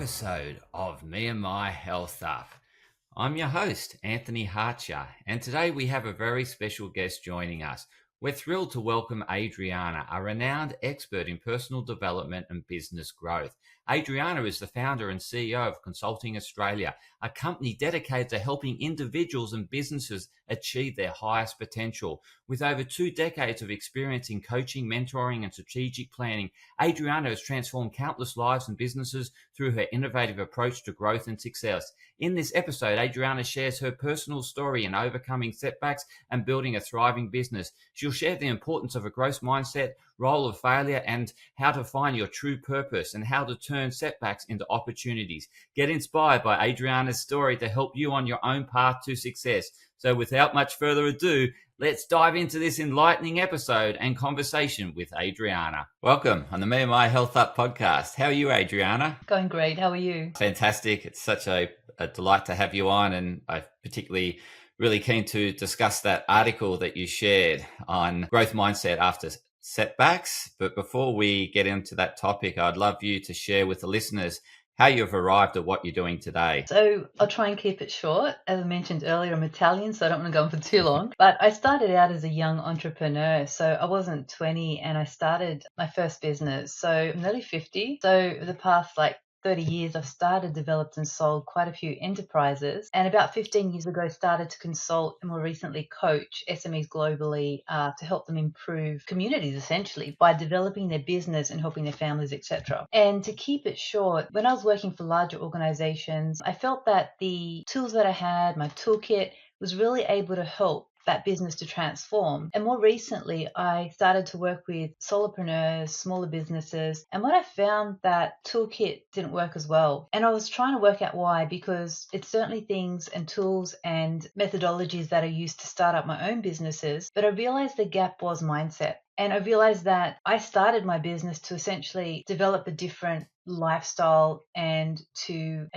episode of Me and My Health Up. I'm your host, Anthony Harcher, and today we have a very special guest joining us. We're thrilled to welcome Adriana, a renowned expert in personal development and business growth. Adriana is the founder and CEO of Cultivating Australia, a company dedicated to helping individuals and businesses achieve their highest potential. With over 2 decades of experience in coaching, mentoring, and strategic planning, Adriana has transformed countless lives and businesses through her innovative approach to growth and success. In this episode, Adriana shares her personal story in overcoming setbacks and building a thriving business. She'll share the importance of a growth mindset, role of failure, and how to find your true purpose and how to turn setbacks into opportunities. Get inspired by Adriana's story to help you on your own path to success. So without much further ado, let's dive into this enlightening episode and conversation with Adriana. Welcome on the Me&my Health Up podcast. How are you, Adriana? Going great. How are you? Fantastic. It's such a delight to have you on, and I'm particularly really keen to discuss that article that you shared on growth mindset after setbacks. But before we get into that topic, I'd love you to share with the listeners how you've arrived at what you're doing today. So I'll try and keep it short. As I mentioned earlier, I'm Italian, so I don't want to go on for too long. But I started out as a young entrepreneur. So I wasn't 20 and I started my first business. So I'm nearly 50. So the past 30 years, I've started, developed and sold quite a few enterprises. And about 15 years ago, started to consult and more recently coach SMEs globally to help them improve communities, essentially, by developing their business and helping their families, etc. And to keep it short, when I was working for larger organizations, I felt that the tools that I had, my toolkit, was really able to help that business to transform. And more recently, I started to work with solopreneurs, smaller businesses. And what I found that toolkit didn't work as well. And I was trying to work out why, because it's certainly things and tools and methodologies that I used to start up my own businesses. But I realized the gap was mindset. And I realized that I started my business to essentially develop a different lifestyle and to,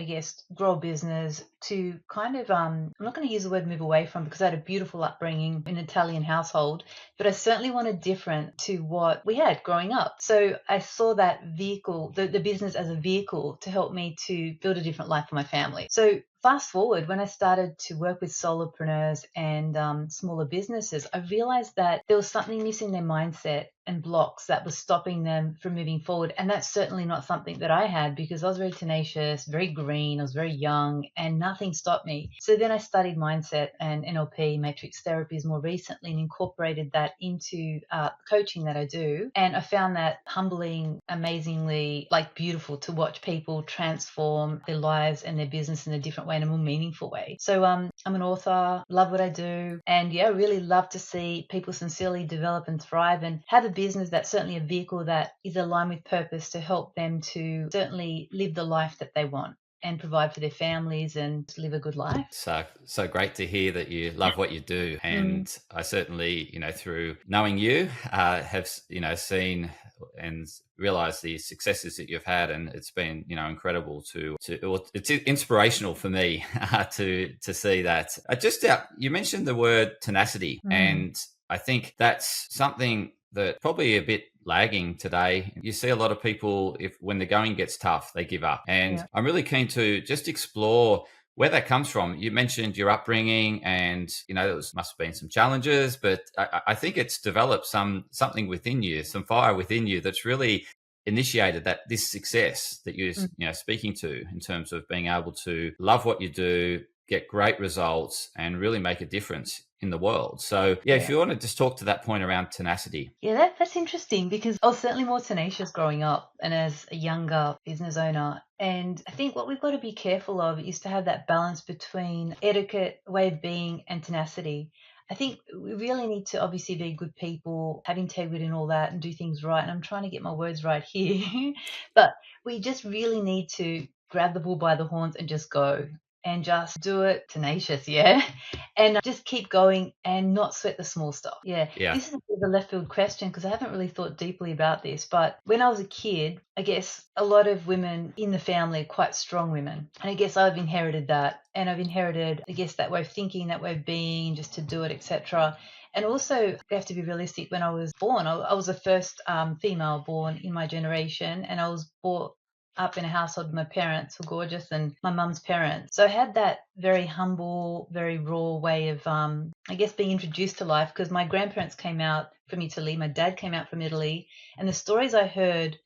grow a business to kind of, I'm not going to use the word move away from, because I had a beautiful upbringing in an Italian household, but I certainly wanted different to what we had growing up. So I saw that vehicle, the business as a vehicle to help me to build a different life for my family. So fast forward, when I started to work with solopreneurs and smaller businesses, I realized that there was something missing in their mindset and blocks that was stopping them from moving forward. And that's certainly not something that I had, because I was very tenacious, very green, I was very young, and nothing stopped me. So then I studied mindset and NLP, matrix therapies more recently, and incorporated that into coaching that I do. And I found that humbling, amazingly beautiful to watch people transform their lives and their business in a different way, in a more meaningful way. So I'm an author, love what I do, and really love to see people sincerely develop and thrive and have a business that's certainly a vehicle that is aligned with purpose to help them to certainly live the life that they want and provide for their families and live a good life. So great to hear that you love what you do. And I certainly, through knowing you, have, seen and realized the successes that you've had. And it's been, incredible it's inspirational for me to see that. You mentioned the word tenacity, and I think that's something that probably a bit lagging today. You see a lot of people, when the going gets tough, they give up. And I'm really keen to just explore where that comes from. You mentioned your upbringing, and there must have been some challenges, but I think it's developed something within you, some fire within you that's really initiated this success that you're speaking to, in terms of being able to love what you do, get great results, and really make a difference in the world. So if you want to just talk to that point around tenacity. Yeah, that's interesting, because I was certainly more tenacious growing up and as a younger business owner. And I think what we've got to be careful of is to have that balance between etiquette, way of being, and tenacity. I think we really need to obviously be good people, have integrity and all that, and do things right. And I'm trying to get my words right here. But we just really need to grab the bull by the horns and just go. And just do it tenacious, and just keep going and not sweat the small stuff. This is a bit of a left field question, because I haven't really thought deeply about this, but when I was a kid, I guess a lot of women in the family are quite strong women, and I guess I've inherited that, and I've inherited, I guess, that way of thinking, that way of being, just to do it, etc. And also, we have to be realistic. When I was born, I was the first female born in my generation, and I was up in a household. My parents were gorgeous, and my mum's parents. So I had that very humble, very raw way of, I guess, being introduced to life, because my grandparents came out from Italy. My dad came out from Italy. And the stories I heard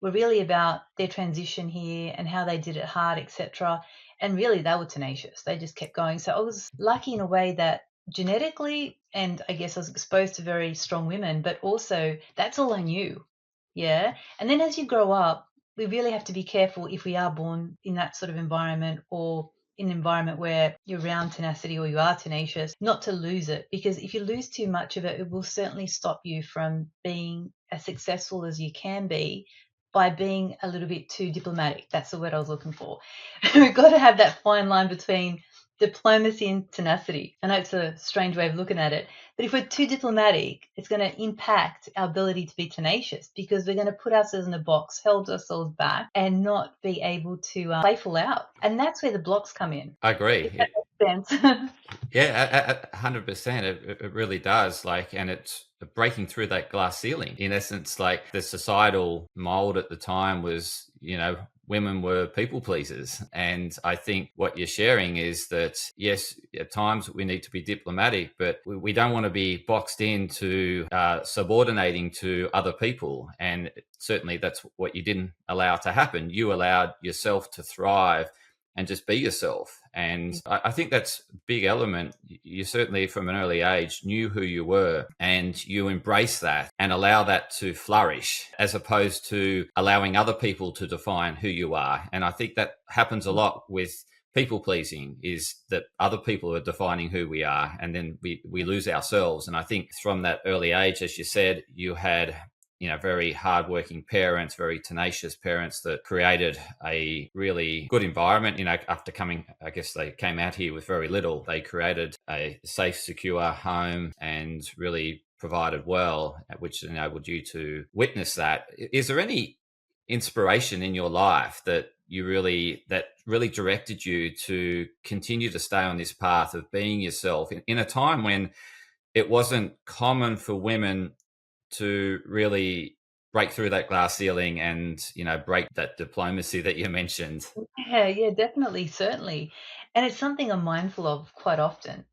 were really about their transition here and how they did it hard, etc. And really, they were tenacious. They just kept going. So I was lucky in a way that genetically, and I guess I was exposed to very strong women, but also that's all I knew. Yeah. And then as you grow up, we really have to be careful if we are born in that sort of environment, or in an environment where you're around tenacity or you are tenacious, not to lose it. Because if you lose too much of it, it will certainly stop you from being as successful as you can be by being a little bit too diplomatic. That's the word I was looking for. We've got to have that fine line between diplomacy and tenacity. I know it's a strange way of looking at it, but if we're too diplomatic, it's going to impact our ability to be tenacious, because we're going to put ourselves in a box, hold ourselves back, and not be able to play full out. And that's where the blocks come in. I agree. If that makes sense. Yeah, 100%. It really does. Like, and it's breaking through that glass ceiling. In essence, like the societal mold at the time was, women were people pleasers. And I think what you're sharing is that, yes, at times we need to be diplomatic, but we don't want to be boxed into subordinating to other people. And certainly that's what you didn't allow to happen. You allowed yourself to thrive and just be yourself. And I think that's a big element. You certainly, from an early age, knew who you were, and you embrace that and allow that to flourish, as opposed to allowing other people to define who you are. And I think that happens a lot with people pleasing, is that other people are defining who we are, and then we lose ourselves. And I think from that early age, as you said, you had very hardworking parents, very tenacious parents that created a really good environment. After coming, I guess they came out here with very little. They created a safe, secure home and really provided well, which enabled you to witness that. Is there any inspiration in your life that really directed you to continue to stay on this path of being yourself in a time when it wasn't common for women to really break through that glass ceiling and break that diplomacy that you mentioned? Yeah, definitely, certainly. And it's something I'm mindful of quite often,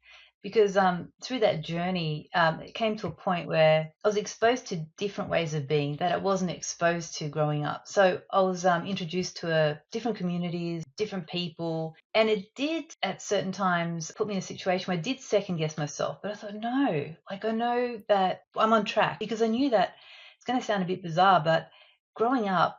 because through that journey, it came to a point where I was exposed to different ways of being that I wasn't exposed to growing up. So I was introduced to different communities, different people, and it did at certain times put me in a situation where I did second guess myself. But I thought, no, like I know that I'm on track, because I knew that it's going to sound a bit bizarre, but growing up,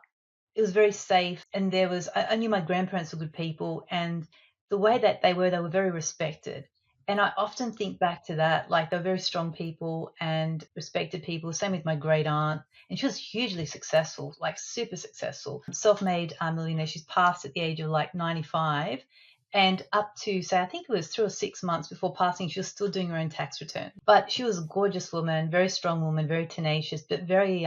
it was very safe, and I knew my grandparents were good people, and the way that they were very respected. And I often think back to that, like they're very strong people and respected people. Same with my great aunt, and she was hugely successful, like super successful, self-made millionaire. She's passed at the age of like 95, and up to, say, I think it was 3 or 6 months before passing, she was still doing her own tax return. But she was a gorgeous woman, very strong woman, very tenacious, but very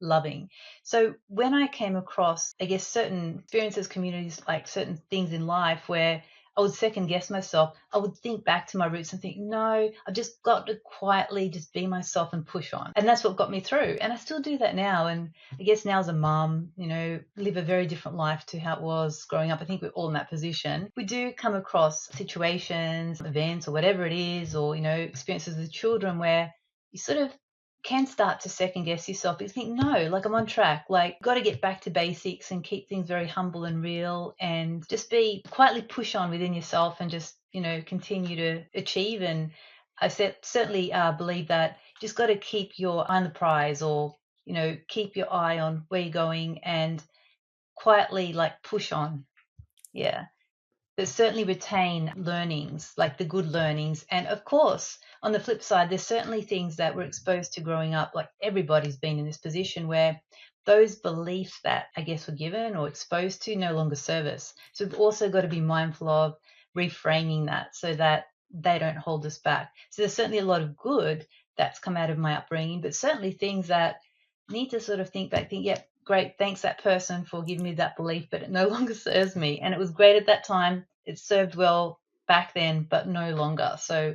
loving. So when I came across, I guess, certain experiences, communities, like certain things in life where I would second guess myself, I would think back to my roots and think, no, I've just got to quietly just be myself and push on. And that's what got me through. And I still do that now. And I guess now as a mum, live a very different life to how it was growing up. I think we're all in that position. We do come across situations, events, or whatever it is, or, experiences with children where you sort of can start to second guess yourself. You think, no, like I'm on track. Like, got to get back to basics and keep things very humble and real, and just be quietly push on within yourself and just, continue to achieve. And certainly believe that you just got to keep your eye on the prize, or, keep your eye on where you're going and quietly like push on. Yeah, but certainly retain learnings, like the good learnings. And of course, on the flip side, there's certainly things that we're exposed to growing up. Like everybody's been in this position where those beliefs that I guess were given or exposed to no longer serve us. So we've also got to be mindful of reframing that so that they don't hold us back. So there's certainly a lot of good that's come out of my upbringing, but certainly things that need to sort of think back, think, yep, great, thanks that person for giving me that belief, but it no longer serves me. And it was great at that time. It served well back then, but no longer. So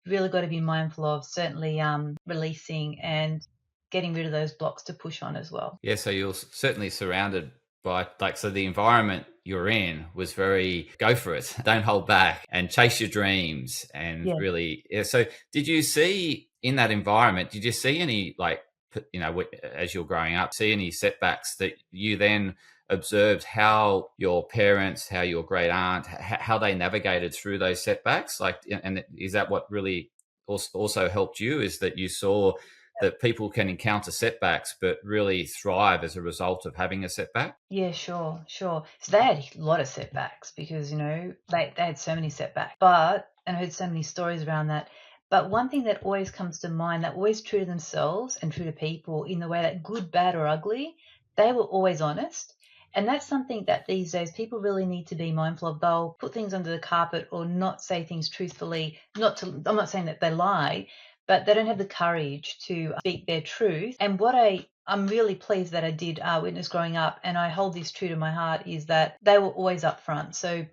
you've really got to be mindful of certainly releasing and getting rid of those blocks to push on as well. Yeah, so you're certainly surrounded But like, so the environment you're in was very go for it, don't hold back, and chase your dreams, and Yeah. really, yeah. So, did you see in that environment? Did you see any like, as you're growing up, see any setbacks that you then observed how your parents, how your great aunt, how they navigated through those setbacks? Like, and is that what really also helped you? Is that you saw that people can encounter setbacks but really thrive as a result of having a setback? Yeah, sure, sure. So they had a lot of setbacks because, they had so many setbacks. And I heard so many stories around that. But one thing that always comes to mind, that always true to themselves and true to people in the way that good, bad, or ugly, they were always honest. And that's something that these days people really need to be mindful of. They'll put things under the carpet or not say things truthfully. I'm not saying that they lie, but they don't have the courage to speak their truth. And I'm really pleased that I did witness growing up, and I hold this true to my heart, is that they were always upfront. So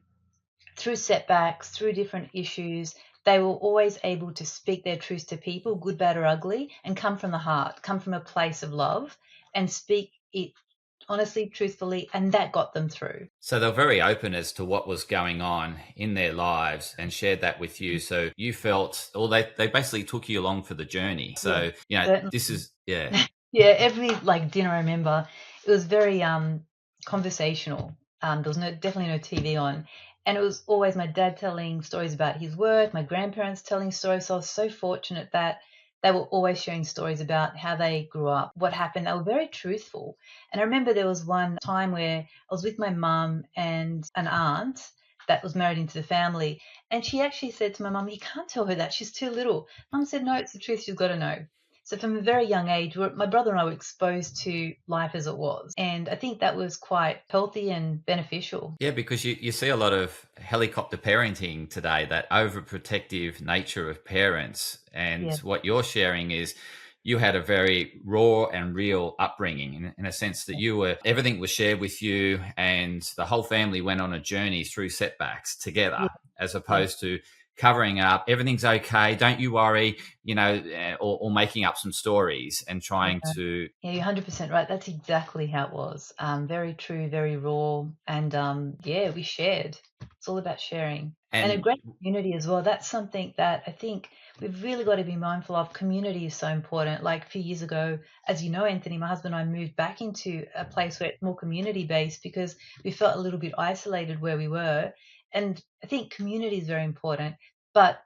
through setbacks, through different issues, they were always able to speak their truth to people, good, bad, or ugly, and come from the heart, come from a place of love, and speak it honestly, truthfully, and that got them through. So they're very open as to what was going on in their lives and shared that with you. So you felt, or they basically took you along for the journey. Yeah, So, certainly. this is, yeah. Yeah, every like dinner I remember, it was very conversational. There was definitely no TV on, and it was always my dad telling stories about his work, my grandparents telling stories. So I was so fortunate that they were always sharing stories about how they grew up, what happened. They were very truthful. And I remember there was one time where I was with my mum and an aunt that was married into the family, and she actually said to my mum, "You can't tell her that, she's too little." Mum said, "No, it's the truth, she's got to know." So from a very young age, my brother and I were exposed to life as it was. And I think that was quite healthy and beneficial. Yeah, because you see a lot of helicopter parenting today, that overprotective nature of parents. And Yeah, what you're sharing is you had a very raw and real upbringing, in a sense that everything was shared with you, and the whole family went on a journey through setbacks yeah, together, as yeah. opposed to covering up, everything's okay, don't you worry, or making up some stories and trying Yeah. to. Yeah, you're 100% right. That's exactly how it was. Very true, very raw. And yeah, we shared. It's all about sharing. And a And great community as well. That's something that I think we've really got to be mindful of. Community is so important. Like a few years ago, as you know, Anthony, my husband and I moved back into a place where it's more community based because we felt a little bit isolated where we were. And I think community is very important. But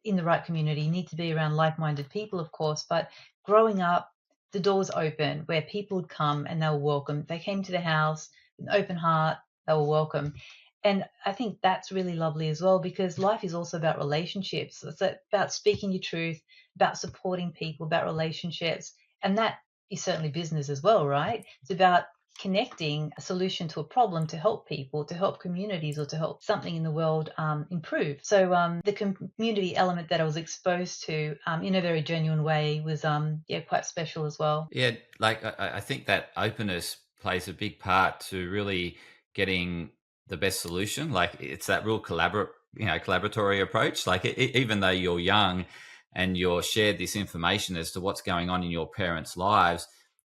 in the right community, you need to be around like minded people, of course. But growing up, the doors open where people would come and they were welcome. They came to the house with an open heart, they were welcome. And I think that's really lovely as well because life is also about relationships. It's about speaking your truth, about supporting people, about relationships. And that is certainly business as well, right? It's about connecting a solution to a problem to help people, to help communities, or to help something in the world improve. So the community element that I was exposed to in a very genuine way was yeah, quite special as well. Yeah, like I think that openness plays a big part to really getting the best solution. Like, it's that real collaboratory approach. Like, even though you're young and you're shared this information as to what's going on in your parents' lives,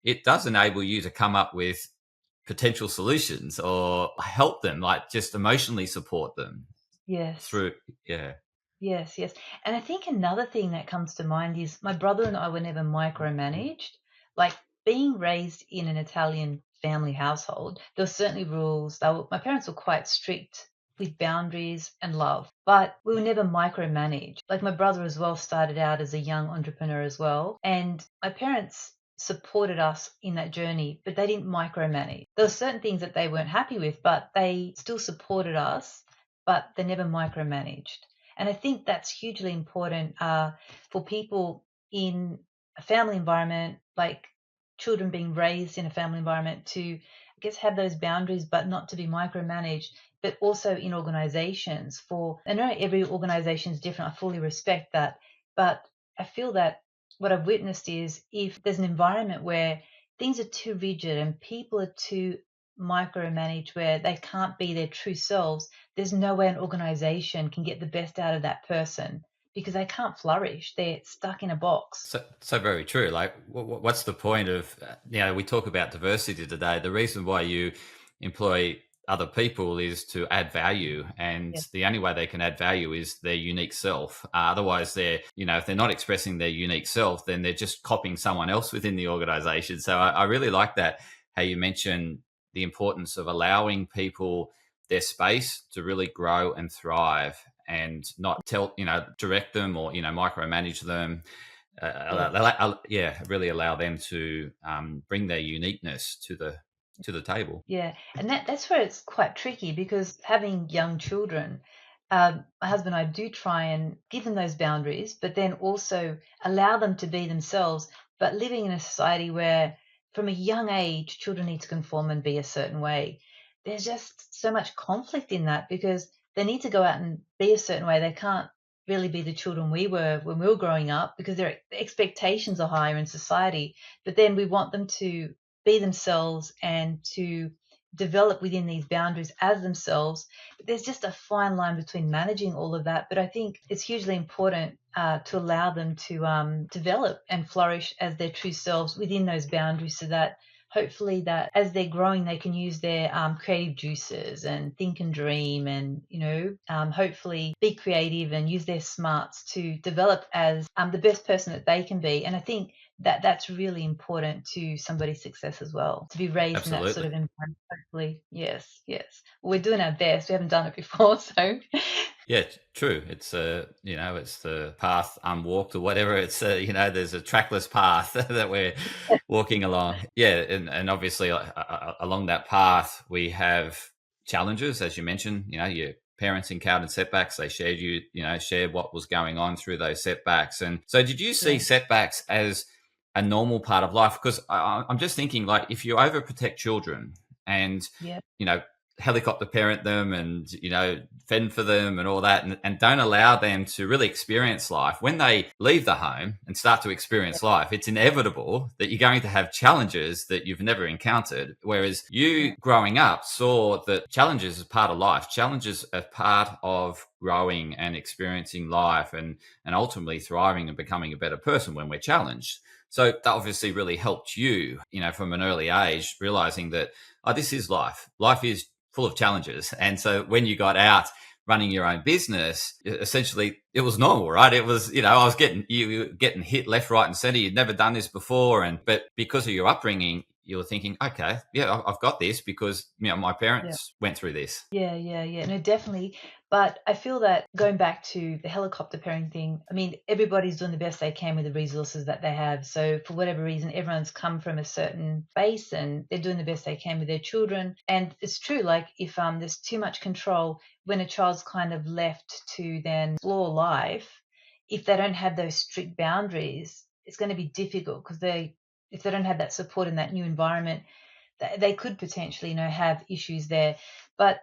it does enable you to come up with potential solutions or help them, like just emotionally support them Yes. through. Yeah. Yes, yes. And I think another thing that comes to mind is my brother and I were never micromanaged. Like being raised in an Italian family household, there were certainly rules. My parents were quite strict with boundaries and love, but we were never micromanaged. Like my brother as well started out as a young entrepreneur as well. And my parents supported us in that journey, but they didn't micromanage. There were certain things that they weren't happy with, but they still supported us, but they never micromanaged. And I think that's hugely important for people in a family environment, like children being raised in a family environment, to, I guess, have those boundaries, but not to be micromanaged, but also in organizations. I know every organization is different. I fully respect that. But I feel that what I've witnessed is if there's an environment where things are too rigid and people are too micromanaged, where they can't be their true selves, there's no way an organization can get the best out of that person because they can't flourish. They're stuck in a box. So very true. Like, what's the point of, we talk about diversity today. The reason why you employ other people is to add value, and Yeah. the only way they can add value is their unique self. Otherwise, if they're not expressing their unique self, then they're just copying someone else within the organization. So I really like that, how you mentioned the importance of allowing people their space to really grow and thrive, and not direct them or micromanage them. Yeah. Really allow them to bring their uniqueness to the table. Yeah, and that's where it's quite tricky because having young children, my husband and I do try and give them those boundaries, but then also allow them to be themselves. But living in a society where, from a young age, children need to conform and be a certain way, there's just so much conflict in that because they need to go out and be a certain way. They can't really be the children we were when we were growing up because their expectations are higher in society. But then we want them to be themselves and to develop within these boundaries as themselves. But there's just a fine line between managing all of that. But I think it's hugely important to allow them to develop and flourish as their true selves within those boundaries so that hopefully that as they're growing they can use their creative juices and think and dream and hopefully be creative and use their smarts to develop as the best person that they can be. And I think that's really important to somebody's success as well, to be raised in that sort Absolutely. of environment. Hopefully, yes, yes. Well, we're doing our best. We haven't done it before, so Yeah, true. It's it's the path unwalked or whatever. It's there's a trackless path that we're walking along. Yeah, and obviously along that path we have challenges, as you mentioned. Your parents encountered setbacks. They shared what was going on through those setbacks. And so, did you see yeah, setbacks as a normal part of life? Because I'm just thinking, like, if you overprotect children and yeah, you know helicopter parent them and fend for them and all that, and don't allow them to really experience life when they leave the home and start to yeah, experience life, it's inevitable that you're going to have challenges that you've never encountered, whereas yeah, you growing up saw that challenges as part of life, challenges are part of growing and experiencing life, and ultimately thriving and becoming a better person when we're challenged. So that obviously really helped you, from an early age, realizing that, oh, this is life. Life is full of challenges. And so when you got out running your own business, essentially it was normal, right? It was, I was you were getting hit left, right, and center. You'd never done this before. But because of your upbringing, you were thinking, okay, yeah, I've got this because, my yeah. parents went through this. Yeah, yeah, yeah. No, definitely. But I feel that going back to the helicopter parent thing, I mean, everybody's doing the best they can with the resources that they have. So for whatever reason, everyone's come from a certain base and they're doing the best they can with their children. And it's true, like if there's too much control, when a child's kind of left to then explore life, if they don't have those strict boundaries, it's going to be difficult because if they don't have that support in that new environment, they could potentially, have issues there. But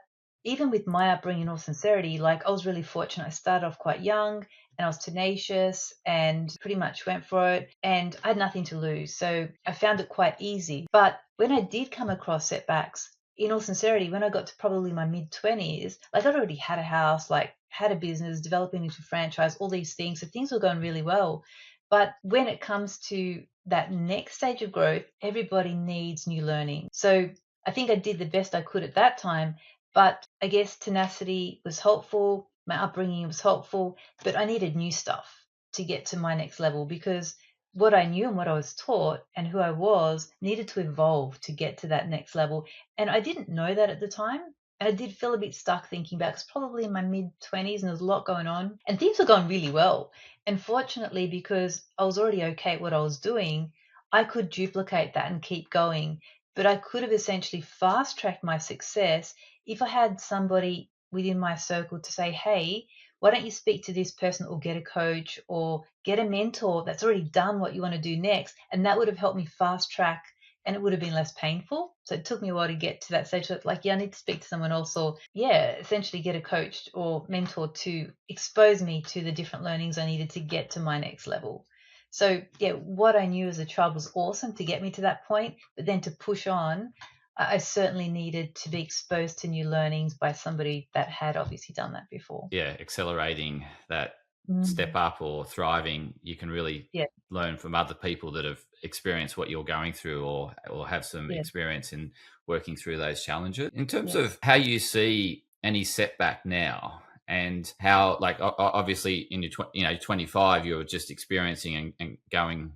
even with my upbringing, in all sincerity, like I was really fortunate. I started off quite young and I was tenacious and pretty much went for it. And I had nothing to lose. So I found it quite easy. But when I did come across setbacks, in all sincerity, when I got to probably my mid 20s, like I'd already had a house, like had a business, developing into franchise, all these things. So things were going really well. But when it comes to that next stage of growth, everybody needs new learning. So I think I did the best I could at that time, but I guess tenacity was helpful, my upbringing was helpful, but I needed new stuff to get to my next level because what I knew and what I was taught and who I was needed to evolve to get to that next level. And I didn't know that at the time. And I did feel a bit stuck thinking back. It's probably in my mid 20s and there's a lot going on. And things were going really well. And fortunately, because I was already okay at what I was doing, I could duplicate that and keep going. But I could have essentially fast tracked my success if I had somebody within my circle to say, hey, why don't you speak to this person or get a coach or get a mentor that's already done what you want to do next? And that would have helped me fast track and it would have been less painful. So it took me a while to get to that stage. So like, yeah, I need to speak to someone else or, yeah, essentially get a coach or mentor to expose me to the different learnings I needed to get to my next level. So, yeah, what I knew as a child was awesome to get me to that point, but then to push on, I certainly needed to be exposed to new learnings by somebody that had obviously done that before. Yeah, accelerating that step up or thriving, you can really Yeah, learn from other people that have experienced what you're going through, or have some yeah, experience in working through those challenges. In terms yeah. of how you see any setback now, and how, like, obviously in your 25, you're just experiencing and going,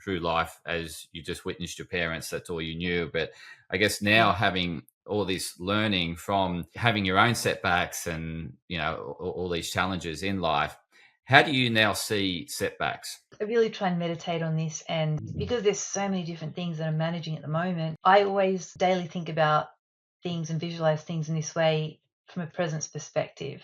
through life as you just witnessed your parents. That's all you knew. But I guess now, Yeah. having all this learning from having your own setbacks and all these challenges in life, how do you now see setbacks? I really try and meditate on this, and because there's so many different things that I'm managing at the moment, I always daily think about things and visualize things in this way from a presence perspective.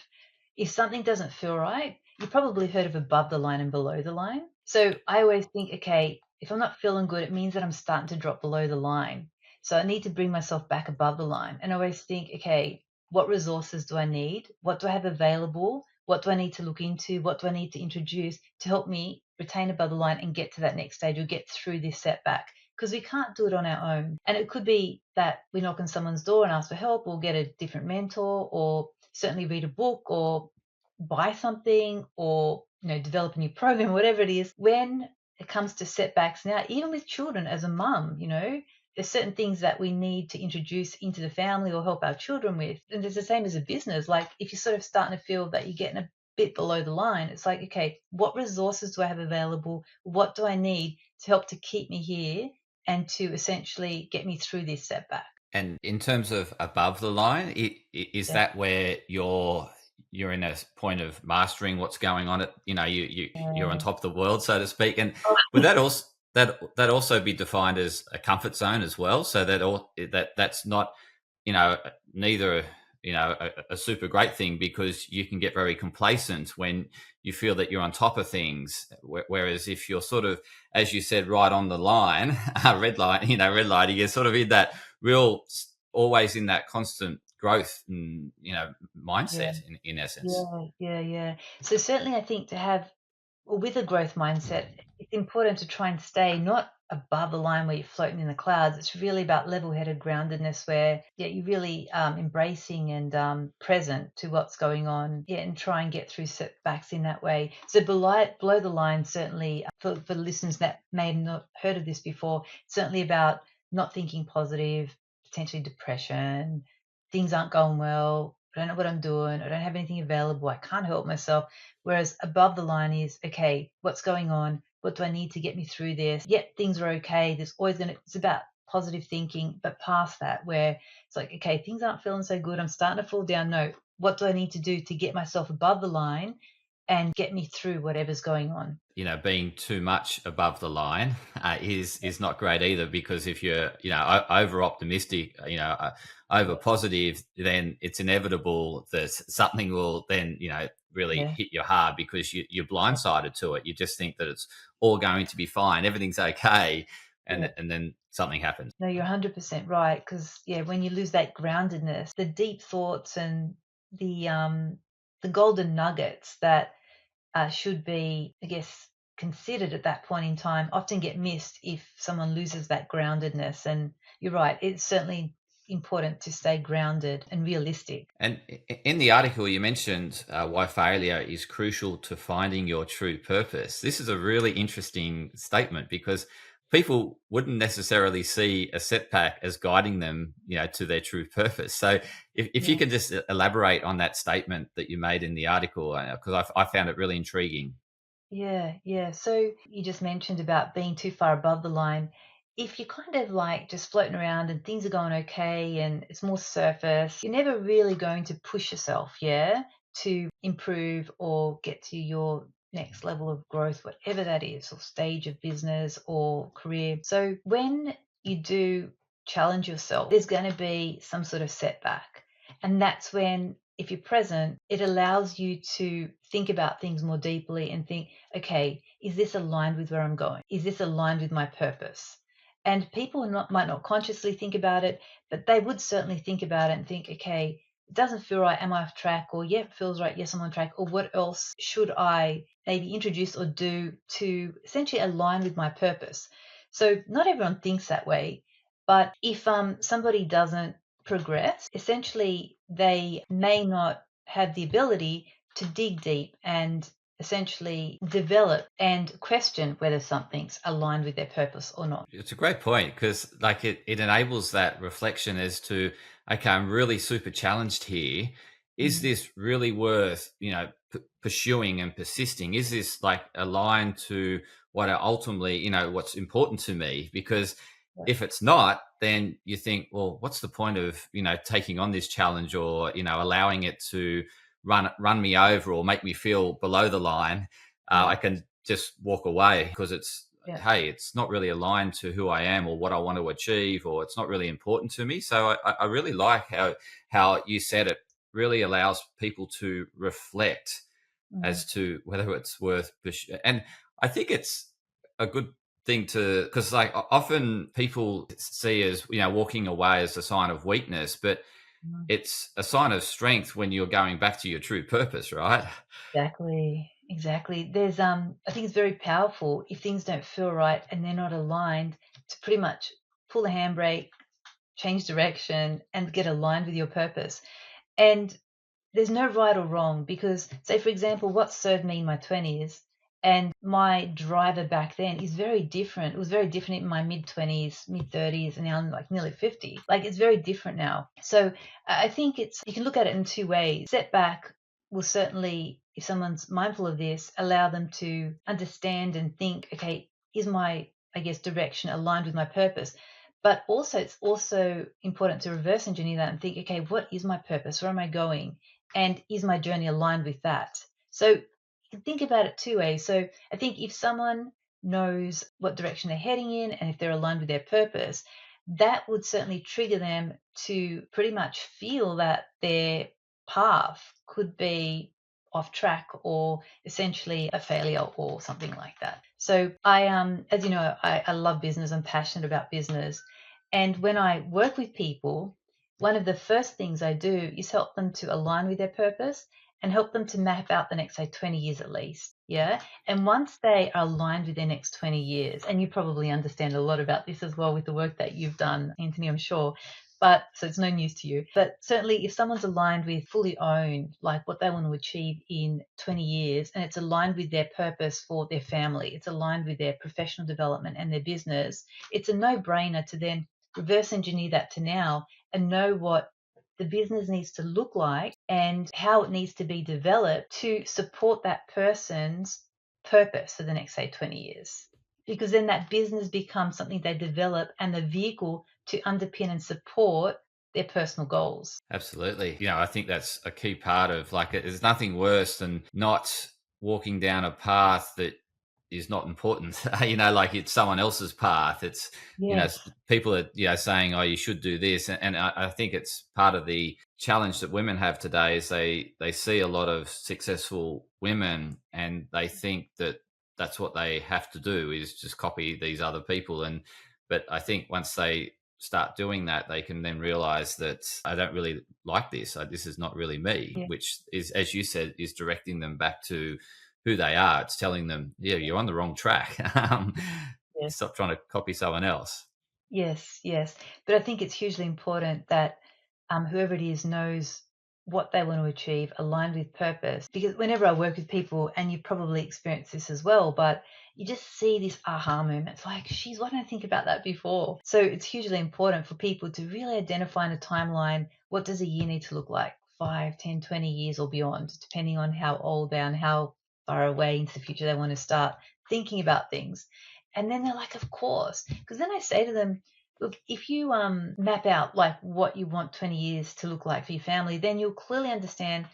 If something doesn't feel right, you probably heard of above the line and below the line. So I always think, okay, if I'm not feeling good, it means that I'm starting to drop below the line. So I need to bring myself back above the line, and I always think, okay, what resources do I need? What do I have available? What do I need to look into? What do I need to introduce to help me retain above the line and get to that next stage or get through this setback? Because we can't do it on our own. And it could be that we knock on someone's door and ask for help, or get a different mentor, or certainly read a book, or buy something, or develop a new program, whatever it is. When it comes to setbacks now, even with children as a mum, there's certain things that we need to introduce into the family or help our children with. And it's the same as a business. Like if you're sort of starting to feel that you're getting a bit below the line, it's like, okay, what resources do I have available? What do I need to help to keep me here and to essentially get me through this setback? And in terms of above the line, is Yeah. that where you're in a point of mastering what's going on? You're on Yeah. top of the world, so to speak. And Oh, would that also be defined as a comfort zone as well? So that's not, neither a super great thing, because you can get very complacent when you feel that you're on top of things. Whereas if you're sort of, as you said, right on the line, red line, redlining, you're sort of in that real, always in that constant growth and yeah. mindset, in essence. Yeah. Yeah. Yeah. So certainly I think to have, well, with a growth mindset, it's important to try and stay not above the line where you're floating in the clouds. It's really about level-headed groundedness, where you're really embracing and present to what's going on, and try and get through setbacks in that way. So below the line, certainly for listeners that may have not heard of this before, certainly about not thinking positive, potentially depression, things aren't going well. I don't know what I'm doing. I don't have anything available. I can't help myself. Whereas above the line is, okay, what's going on? What do I need to get me through this? Yet things are okay. There's always it's about positive thinking, but past that, where it's like, okay, things aren't feeling so good. I'm starting to fall down. No, what do I need to do to get myself above the line and get me through whatever's going on? Being too much above the line is not great either, because if you're over optimistic, over Yeah, positive, then it's inevitable that something will then really yeah, hit you hard, because you're yeah, blindsided to it. You just think that it's all going to be fine, everything's okay, yeah. and then something happens. No, you're 100% right. Because when you lose that groundedness, the deep thoughts and the golden nuggets that should be, I guess, considered at that point in time often get missed if someone loses that groundedness. And you're right, it's certainly important to stay grounded and realistic. And in the article, you mentioned why failure is crucial to finding your true purpose. This is a really interesting statement, because people wouldn't necessarily see a setback as guiding them, to their true purpose. So, if you Yeah. could just elaborate on that statement that you made in the article, because I found it really intriguing. Yeah, yeah. So you just mentioned about being too far above the line. If you're kind of like just floating around and things are going okay and it's more surface, you're never really going to push yourself, to improve or get to your next level of growth, whatever that is, or stage of business or career. So when you do challenge yourself, there's going to be some sort of setback. And that's when, if you're present, it allows you to think about things more deeply and think, okay, is this aligned with where I'm going? Is this aligned with my purpose? And people might not consciously think about it, but they would certainly think about it and think, okay, it doesn't feel right. Am I off track? Or, yeah, it feels right. Yes, I'm on track. Or what else should I maybe introduce or do to essentially align with my purpose? So not everyone thinks that way. But if somebody doesn't progress, essentially they may not have the ability to dig deep and essentially develop and question whether something's aligned with their purpose or not. It's a great point because, like, it enables that reflection as to, okay, I'm really super challenged here. Is Mm, this really worth, pursuing and persisting? Is this like aligned to what are ultimately, what's important to me? Because yeah, if it's not, then you think, well, what's the point of, taking on this challenge or, allowing it to run me over or make me feel below the line? yeah, I can just walk away because yeah. hey, it's not really aligned to who I am or what I want to achieve, or it's not really important to me. So I really like how you said it really allows people to reflect Mm, as to whether it's worth and I think it's a good thing to, because like often people see as walking away as a sign of weakness, but mm. it's a sign of strength when you're going back to your true purpose, right? Exactly, exactly. There's I think it's very powerful if things don't feel right and they're not aligned to pretty much pull the handbrake, change direction, and get aligned with your purpose. And there's no right or wrong because, say, for example, what served me in my 20s and my driver back then is very different. It was very different in my mid 20s, mid 30s, and now I'm like nearly 50. Like it's very different now. So I think you can look at it in two ways. Setback will certainly, if someone's mindful of this, allow them to understand and think, okay, is my, I guess, direction aligned with my purpose? But also, it's also important to reverse engineer that and think, okay, what is my purpose? Where am I going? And is my journey aligned with that? So you can think about it two ways. So I think if someone knows what direction they're heading in and if they're aligned with their purpose, that would certainly trigger them to pretty much feel that their path could be off track or essentially a failure or something like that. So as you know, I love business. I'm passionate about business. And when I work with people, one of the first things I do is help them to align with their purpose and help them to map out the next, say, 20 years at least. Yeah. And once they are aligned with their next 20 years, and you probably understand a lot about this as well with the work that you've done, Anthony, I'm sure. But so it's no news to you. But certainly, if someone's aligned with fully own, like what they want to achieve in 20 years, and it's aligned with their purpose for their family, it's aligned with their professional development and their business, it's a no brainer to then reverse engineer that to now and know what the business needs to look like and how it needs to be developed to support that person's purpose for the next, say, 20 years. Because then that business becomes something they develop and the vehicle to underpin and support their personal goals. Absolutely. I think that's a key part of, like, there's nothing worse than not walking down a path that is not important. Like it's someone else's path. It's, Yes. people are, saying, oh, you should do this. And I think it's part of the challenge that women have today is they see a lot of successful women and they think that that's what they have to do is just copy these other people. But I think once they start doing that, they can then realize that I don't really like this. This is not really me, Yeah. which is, as you said, is directing them back to who they are. It's telling them, yeah, you're on the wrong track. Yes. Stop trying to copy someone else. Yes, yes. But I think it's hugely important that whoever it is knows what they want to achieve, aligned with purpose. Because whenever I work with people, and you probably experienced this as well, but you just see this aha moment. It's like, geez, why didn't I think about that before? So it's hugely important for people to really identify in a timeline, what does a year need to look like? 5, 10, 20 years or beyond, depending on how old they are and how far away into the future they want to start thinking about things. And then they're like, of course. Because then I say to them, look, if you map out like what you want 20 years to look like for your family, then you'll clearly understand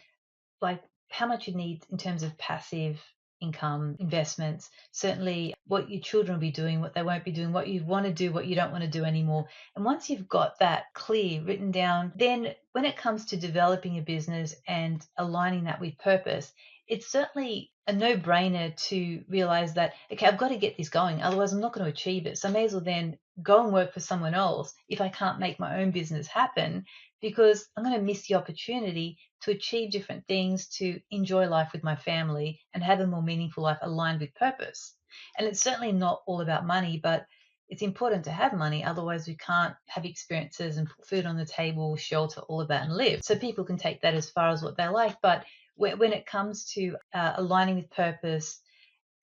like how much you need in terms of passive income investments, certainly what your children will be doing, what they won't be doing, what you want to do, what you don't want to do anymore. And once you've got that clear written down, then when it comes to developing a business and aligning that with purpose, it's certainly a no-brainer to realize that, okay, I've got to get this going, otherwise I'm not going to achieve it. So I may as well then go and work for someone else if I can't make my own business happen, because I'm going to miss the opportunity to achieve different things, to enjoy life with my family and have a more meaningful life aligned with purpose. And it's certainly not all about money, but it's important to have money. Otherwise, we can't have experiences and put food on the table, shelter, all of that, and live. So people can take that as far as what they like. But when it comes to aligning with purpose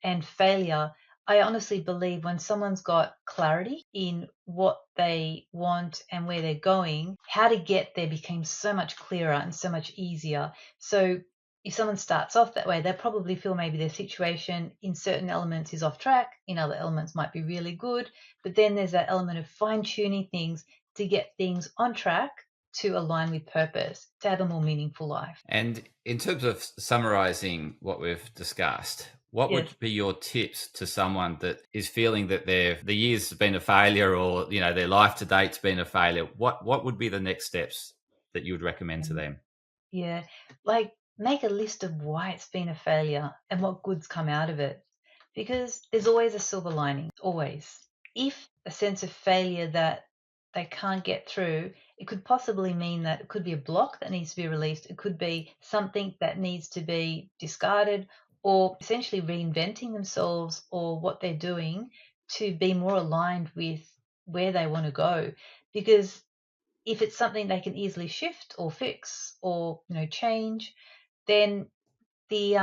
and failure, I honestly believe when someone's got clarity in what they want and where they're going, how to get there becomes so much clearer and so much easier. So if someone starts off that way, they probably feel maybe their situation in certain elements is off track, in other elements might be really good, but then there's that element of fine-tuning things to get things on track to align with purpose, to have a more meaningful life. And in terms of summarizing what we've discussed, what Yes. would be your tips to someone that is feeling that the year's been a failure, or their life to date's been a failure? What would be the next steps that you would recommend to them? Yeah, like make a list of why it's been a failure and what goods come out of it. Because there's always a silver lining, always. If a sense of failure that they can't get through, it could possibly mean that it could be a block that needs to be released. It could be something that needs to be discarded, or essentially reinventing themselves or what they're doing to be more aligned with where they want to go. Because if it's something they can easily shift or fix or change, then the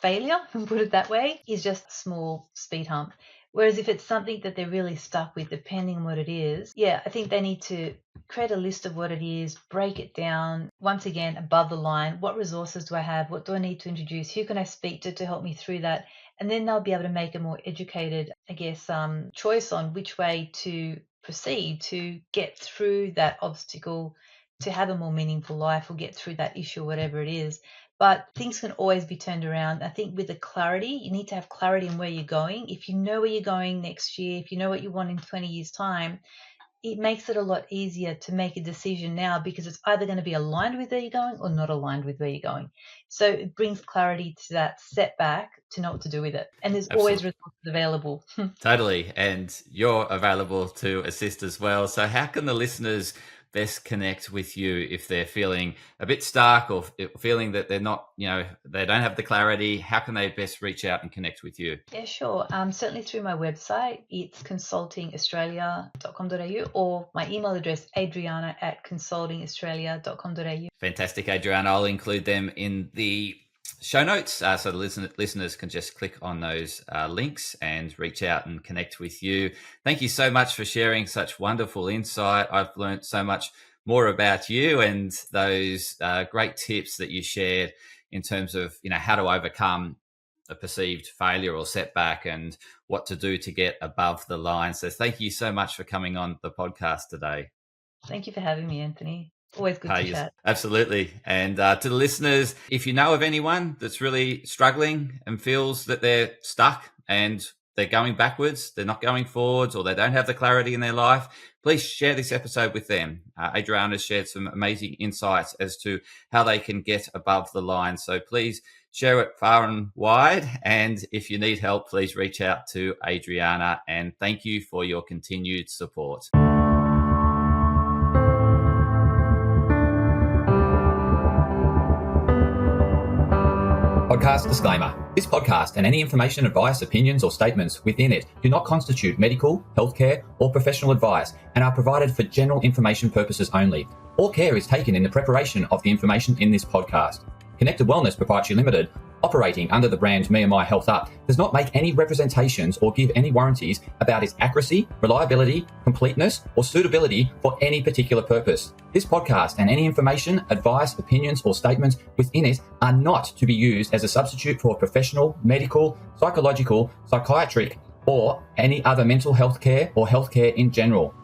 failure, put it that way, is just a small speed hump. Whereas if it's something that they're really stuck with, depending on what it is, yeah, I think they need to create a list of what it is, break it down, once again, above the line. What resources do I have? What do I need to introduce? Who can I speak to help me through that? And then they'll be able to make a more educated, I guess, choice on which way to proceed to get through that obstacle, to have a more meaningful life or get through that issue, whatever it is. But things can always be turned around. I think with the clarity, you need to have clarity in where you're going. If you know where you're going next year, if you know what you want in 20 years' time, it makes it a lot easier to make a decision now, because it's either going to be aligned with where you're going or not aligned with where you're going. So it brings clarity to that setback to know what to do with it. And there's always Absolutely. resources available. Totally. And you're available to assist as well. So how can the listeners best connect with you if they're feeling a bit stuck, or feeling that they're not, they don't have the clarity? How can they best reach out and connect with you? Yeah, sure. Certainly through my website, it's consultingaustralia.com.au, or my email address, adriana@consultingaustralia.com.au. Fantastic, Adriana. I'll include them in the show notes, so the listeners can just click on those links and reach out and connect with you. Thank you so much for sharing such wonderful insight. I've learned so much more about you and those great tips that you shared in terms of how to overcome a perceived failure or setback and what to do to get above the line. So thank you so much for coming on the podcast today. Thank you for having me, Anthony. Always good to chat. Absolutely. And to the listeners, if you know of anyone that's really struggling and feels that they're stuck and they're going backwards, they're not going forwards, or they don't have the clarity in their life, please share this episode with them. Adriana shared some amazing insights as to how they can get above the line. So please share it far and wide. And if you need help, please reach out to Adriana. And thank you for your continued support. Podcast disclaimer. This podcast and any information, advice, opinions, or statements within it do not constitute medical, healthcare, or professional advice and are provided for general information purposes only. All care is taken in the preparation of the information in this podcast. Connected Wellness Proprietary Limited, operating under the brand me&my Health Up, does not make any representations or give any warranties about its accuracy, reliability, completeness, or suitability for any particular purpose. This podcast and any information, advice, opinions, or statements within it are not to be used as a substitute for professional, medical, psychological, psychiatric, or any other mental health care or healthcare in general.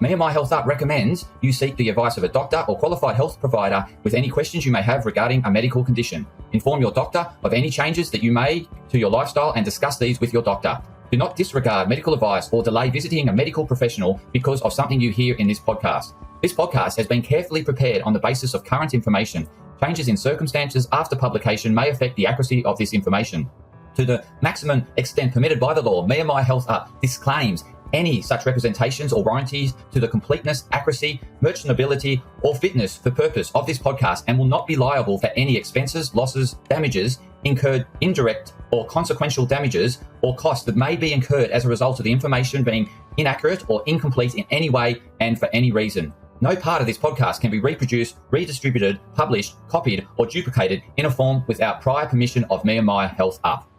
me&my Health Up recommends you seek the advice of a doctor or qualified health provider with any questions you may have regarding a medical condition. Inform your doctor of any changes that you may to your lifestyle and discuss these with your doctor. Do not disregard medical advice or delay visiting a medical professional because of something you hear in this podcast. This podcast has been carefully prepared on the basis of current information. Changes in circumstances after publication may affect the accuracy of this information. To the maximum extent permitted by the law, me&my Health Up disclaims any such representations or warranties to the completeness, accuracy, merchantability, or fitness for purpose of this podcast, and will not be liable for any expenses, losses, damages incurred, indirect or consequential damages, or costs that may be incurred as a result of the information being inaccurate or incomplete in any way and for any reason. No part of this podcast can be reproduced, redistributed, published, copied, or duplicated in a form without prior permission of Me and My Health Up.